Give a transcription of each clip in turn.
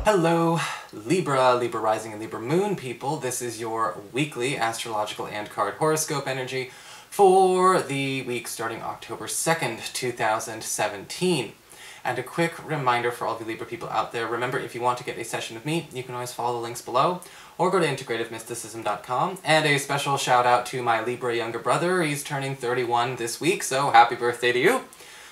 Hello, Libra rising and Libra moon people. This is your weekly astrological and card horoscope energy for the week starting October 2nd, 2017. And a quick reminder for all of you Libra people out there, remember if you want to get a session with me, you can always follow the links below, or go to integrativemysticism.com. And a special shout out to my Libra younger brother, he's turning 31 this week, so happy birthday to you.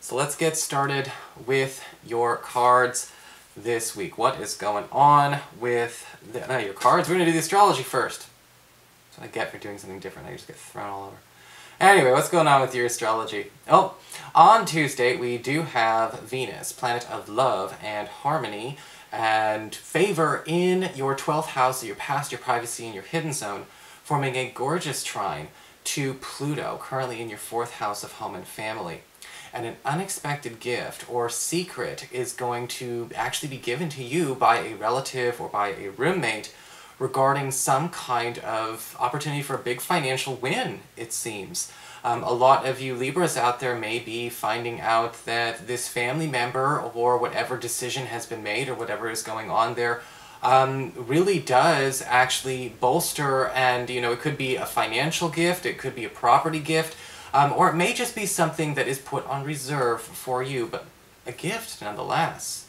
So let's get started with your cards this week. What is going on with your cards? We're going to do the astrology first. That's what I get for doing something different. I just get thrown all over. Anyway, what's going on with your astrology? Oh, on Tuesday we do have Venus, planet of love and harmony and favor in your 12th house, your past, your privacy, and your hidden zone, forming a gorgeous trine to Pluto, currently in your 4th house of home and family. And an unexpected gift or secret is going to actually be given to you by a relative or by a roommate regarding some kind of opportunity for a big financial win, it seems. A lot of you Libras out there may be finding out that this family member or whatever decision has been made or whatever is going on there really does actually bolster, and it could be a financial gift, it could be a property gift, or it may just be something that is put on reserve for you, but a gift nonetheless.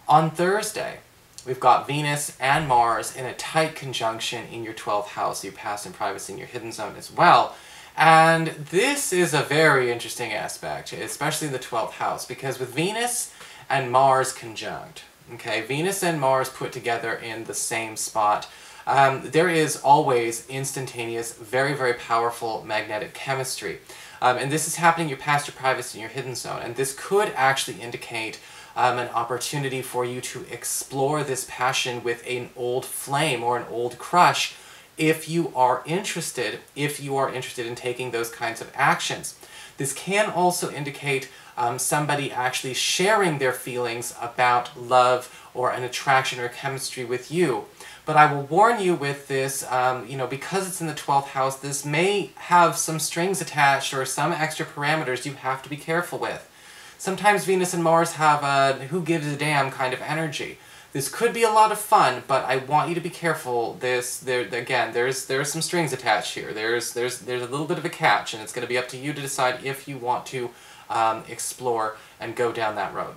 On Thursday, we've got Venus and Mars in a tight conjunction in your 12th house, your past and privacy, and your hidden zone as well. And this is a very interesting aspect, especially the 12th house, because with Venus and Mars conjunct, okay, Venus and Mars put together in the same spot, there is always instantaneous, very, very powerful magnetic chemistry. And this is happening in your past, your privacy, and your hidden zone. And this could actually indicate an opportunity for you to explore this passion with an old flame or an old crush if you are interested in taking those kinds of actions. This can also indicate somebody actually sharing their feelings about love or an attraction or chemistry with you. But I will warn you with this, because it's in the 12th house, this may have some strings attached or some extra parameters you have to be careful with. Sometimes Venus and Mars have a who gives a damn kind of energy. This could be a lot of fun, but I want you to be careful. There's some strings attached here. There's a little bit of a catch, and it's going to be up to you to decide if you want to explore and go down that road.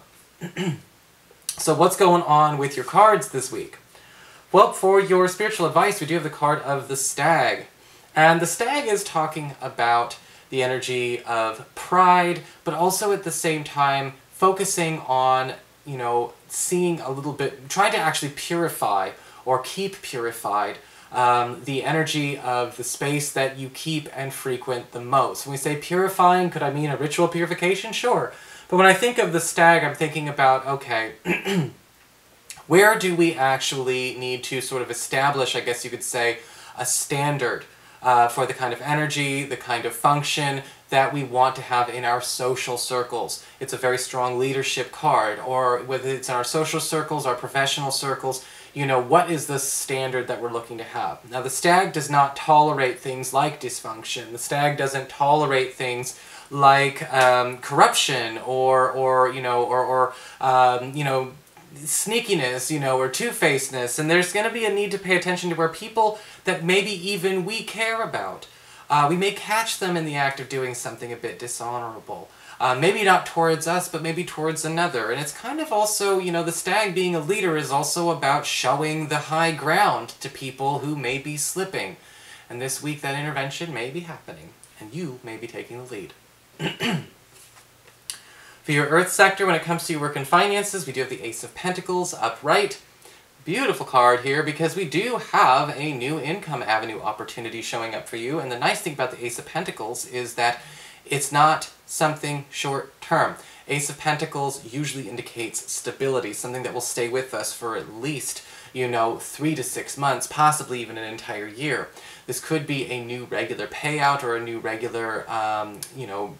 So what's going on with your cards this week? Well, for your spiritual advice, we do have the card of the Stag. And the Stag is talking about the energy of pride, but also at the same time focusing on, seeing a little bit, trying to actually purify or keep purified the energy of the space that you keep and frequent the most. When we say purifying, could I mean a ritual purification? Sure. But when I think of the Stag, I'm thinking about, okay, where do we actually need to sort of establish, I guess you could say, a standard for the kind of energy, the kind of function that we want to have in our social circles? It's a very strong leadership card, or whether it's in our social circles, our professional circles, what is the standard that we're looking to have? Now, the Stag does not tolerate things like dysfunction. The Stag doesn't tolerate things like corruption or sneakiness, or two-facedness, and there's going to be a need to pay attention to where people that maybe even we care about, we may catch them in the act of doing something a bit dishonorable. Maybe not towards us, but maybe towards another. And it's kind of also, the Stag being a leader is also about showing the high ground to people who may be slipping. And this week that intervention may be happening, and you may be taking the lead. For your Earth sector, when it comes to your work and finances, we do have the Ace of Pentacles upright. Beautiful card here because we do have a new income avenue opportunity showing up for you. And the nice thing about the Ace of Pentacles is that it's not something short-term. Ace of Pentacles usually indicates stability, something that will stay with us for at least, 3 to 6 months, possibly even an entire year. This could be a new regular payout or a new regular,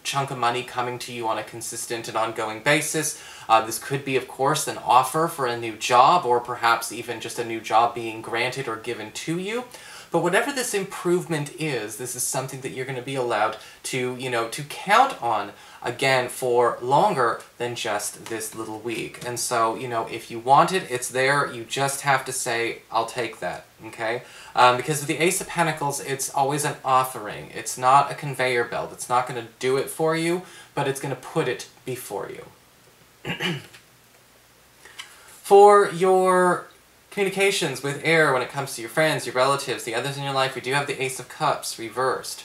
chunk of money coming to you on a consistent and ongoing basis. This could be, of course, an offer for a new job, or perhaps even just a new job being granted or given to you. But whatever this improvement is, this is something that you're going to be allowed to, to count on, again, for longer than just this little week. And so, if you want it, it's there. You just have to say, I'll take that, okay? Because with the Ace of Pentacles, it's always an offering. It's not a conveyor belt. It's not going to do it for you, but it's going to put it before you. For your communications with air when it comes to your friends, your relatives, the others in your life, we do have the Ace of Cups reversed.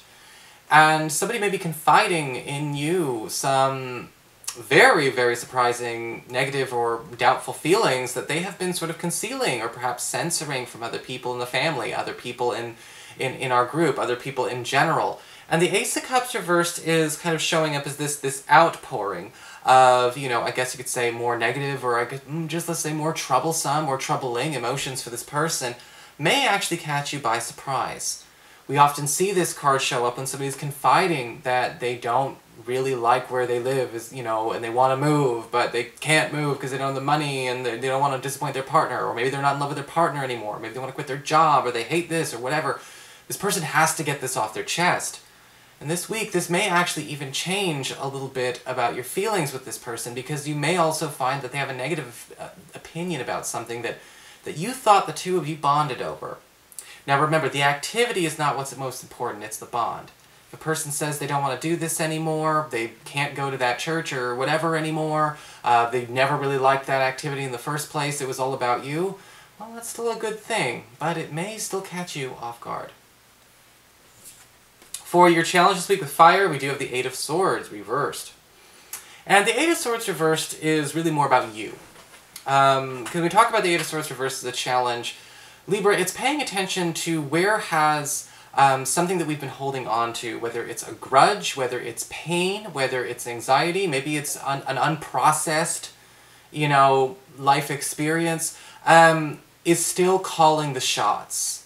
And somebody may be confiding in you some very, very surprising negative or doubtful feelings that they have been sort of concealing or perhaps censoring from other people in the family, other people in our group, other people in general. And the Ace of Cups reversed is kind of showing up as this outpouring of, I guess you could say more negative, or I guess, just let's say more troublesome or troubling emotions for this person, may actually catch you by surprise. We often see this card show up when somebody's confiding that they don't really like where they live, and they want to move, but they can't move because they don't have the money, and they don't want to disappoint their partner, or maybe they're not in love with their partner anymore, maybe they want to quit their job, or they hate this, or whatever. This person has to get this off their chest. And this week, this may actually even change a little bit about your feelings with this person, because you may also find that they have a negative opinion about something that you thought the two of you bonded over. Now remember, the activity is not what's most important, it's the bond. If a person says they don't want to do this anymore, they can't go to that church or whatever anymore, they never really liked that activity in the first place, it was all about you, well, that's still a good thing, but it may still catch you off guard. For your challenge this week with fire, we do have the Eight of Swords reversed. And the Eight of Swords reversed is really more about you. Because we talk about the Eight of Swords reversed as a challenge, Libra, it's paying attention to where has something that we've been holding on to, whether it's a grudge, whether it's pain, whether it's anxiety, maybe it's an unprocessed, life experience, is still calling the shots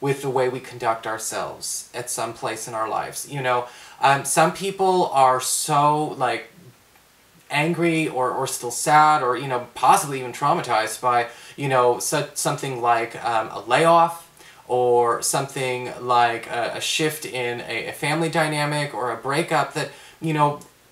with the way we conduct ourselves at some place in our lives. Some people are so, angry or still sad or, possibly even traumatized by, something like a layoff or something like a shift in a family dynamic or a breakup that,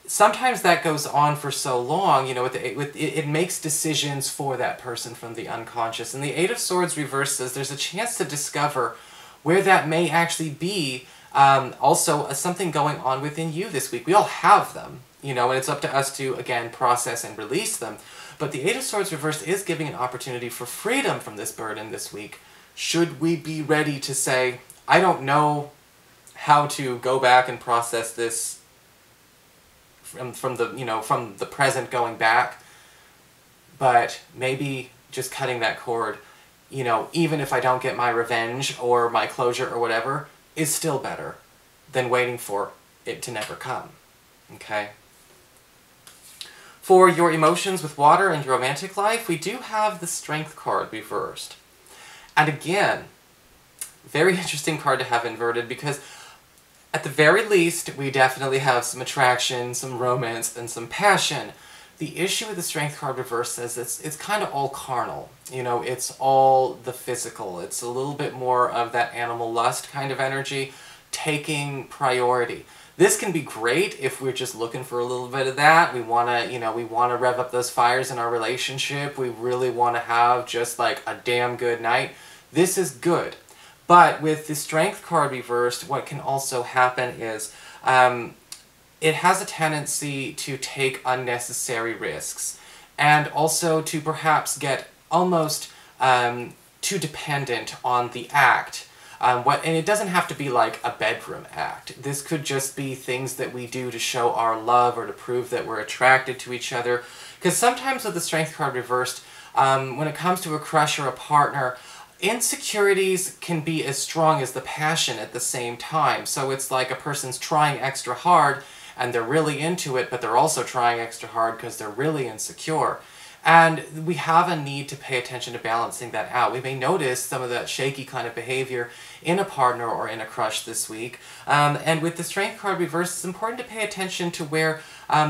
sometimes that goes on for so long, it makes decisions for that person from the unconscious. And the Eight of Swords reversed says there's a chance to discover where that may actually be also something going on within you this week. We all have them, and it's up to us to, again, process and release them. But the Eight of Swords reversed is giving an opportunity for freedom from this burden this week. Should we be ready to say, I don't know how to go back and process this from the present going back, but maybe just cutting that cord, even if I don't get my revenge or my closure or whatever, is still better than waiting for it to never come, okay? For your emotions with water and your romantic life, we do have the Strength card reversed. And again, very interesting card to have inverted, because at the very least, we definitely have some attraction, some romance, and some passion. The issue with the Strength card reverse says it's kind of all carnal. It's all the physical. It's a little bit more of that animal lust kind of energy, taking priority. This can be great if we're just looking for a little bit of that. We want to rev up those fires in our relationship. We really want to have just like a damn good night. This is good. But with the Strength card reversed, what can also happen is it has a tendency to take unnecessary risks, and also to perhaps get almost too dependent on the act. And it doesn't have to be like a bedroom act. This could just be things that we do to show our love or to prove that we're attracted to each other. Because sometimes with the Strength card reversed, when it comes to a crush or a partner, insecurities can be as strong as the passion at the same time. So it's like a person's trying extra hard and they're really into it, but they're also trying extra hard because they're really insecure. And we have a need to pay attention to balancing that out. We may notice some of that shaky kind of behavior in a partner or in a crush this week. And with the Strength card reversed, it's important to pay attention to where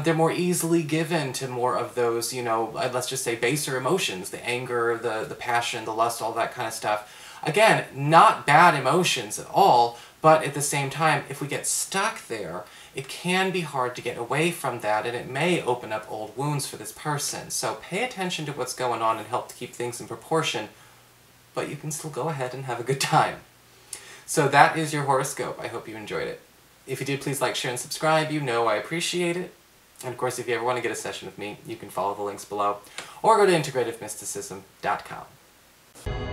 they're more easily given to more of those, let's just say baser emotions, the anger, the passion, the lust, all that kind of stuff. Again, not bad emotions at all, but at the same time, if we get stuck there, it can be hard to get away from that, and it may open up old wounds for this person. So pay attention to what's going on and help to keep things in proportion, but you can still go ahead and have a good time. So that is your horoscope. I hope you enjoyed it. If you did, please like, share, and subscribe. You know I appreciate it. And of course, if you ever want to get a session with me, you can follow the links below, or go to integrativemysticism.com.